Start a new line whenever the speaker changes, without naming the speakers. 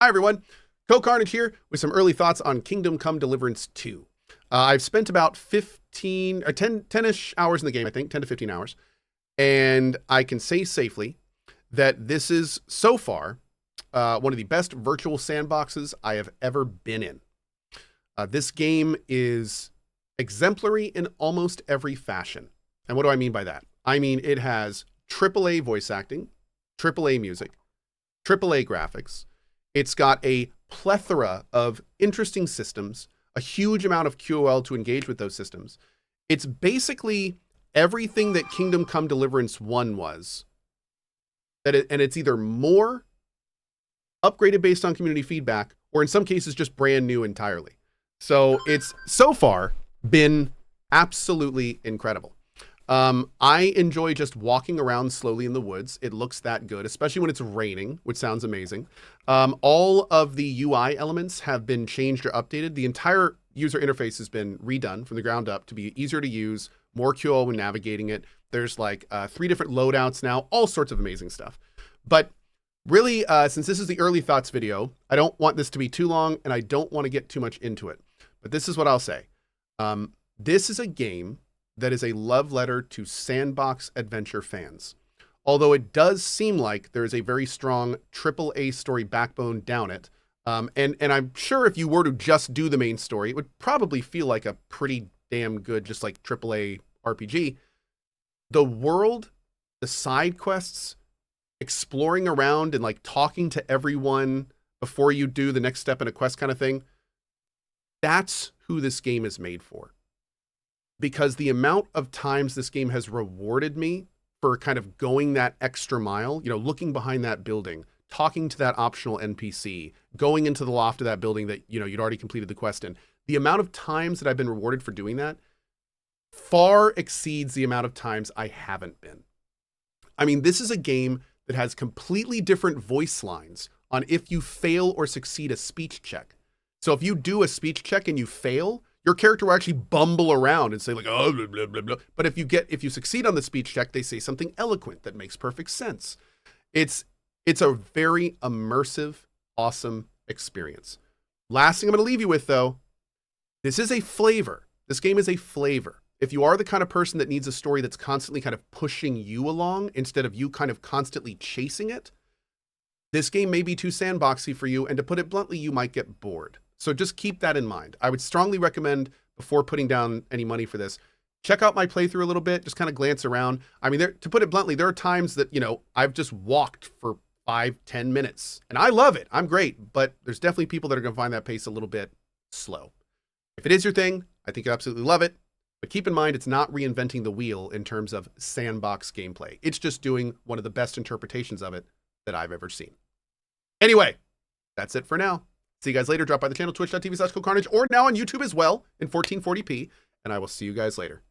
Hi everyone, CohhCarnage here with some early thoughts on Kingdom Come Deliverance II. I've spent about 10-ish hours in the game, I think, 10 to 15 hours. And I can say safely that this is, so far, one of the best virtual sandboxes I have ever been in. This game is exemplary in almost every fashion. And what do I mean by that? I mean, it has AAA voice acting, AAA music, AAA graphics. It's got a plethora of interesting systems, a huge amount of QOL to engage with those systems. It's basically everything that Kingdom Come Deliverance I was. And it's either more upgraded based on community feedback, or in some cases, just brand new entirely. So it's so far been absolutely incredible. I enjoy just walking around slowly in the woods. It looks that good, especially when it's raining, which sounds amazing. All of the UI elements have been changed or updated. The entire user interface has been redone from the ground up to be easier to use, more QOL when navigating it. There's like 3 different loadouts now, all sorts of amazing stuff. But really, since this is the early thoughts video, I don't want this to be too long and I don't want to get too much into it. But this is what I'll say. This is a game that is a love letter to sandbox adventure fans. Although it does seem like there is a very strong AAA story backbone down it. And I'm sure if you were to just do the main story, it would probably feel like a pretty damn good, just like AAA RPG. The world, the side quests, exploring around and like talking to everyone before you do the next step in a quest kind of thing, that's who this game is made for. Because the amount of times this game has rewarded me for kind of going that extra mile, you know, looking behind that building, talking to that optional NPC, going into the loft of that building that, you know, you'd already completed the quest in. The amount of times that I've been rewarded for doing that far exceeds the amount of times I haven't been. I mean, this is a game that has completely different voice lines on if you fail or succeed a speech check. So if you do a speech check and you fail, your character will actually bumble around and say like, oh, blah, blah, blah, blah. But if you succeed on the speech check, they say something eloquent that makes perfect sense. It's a very immersive, awesome experience. Last thing I'm going to leave you with though, this is a flavor. This game is a flavor. If you are the kind of person that needs a story that's constantly kind of pushing you along instead of you kind of constantly chasing it, this game may be too sandboxy for you. And to put it bluntly, you might get bored. So just keep that in mind. I would strongly recommend, before putting down any money for this, check out my playthrough a little bit, just kind of glance around. I mean, to put it bluntly, there are times that, you know, I've just walked for 5-10 minutes and I love it. I'm great, but there's definitely people that are going to find that pace a little bit slow. If it is your thing, I think you absolutely love it. But keep in mind, it's not reinventing the wheel in terms of sandbox gameplay. It's just doing one of the best interpretations of it that I've ever seen. Anyway, that's it for now. See you guys later. Drop by the channel, twitch.tv/CohhCarnage, or now on YouTube as well in 1440p. And I will see you guys later.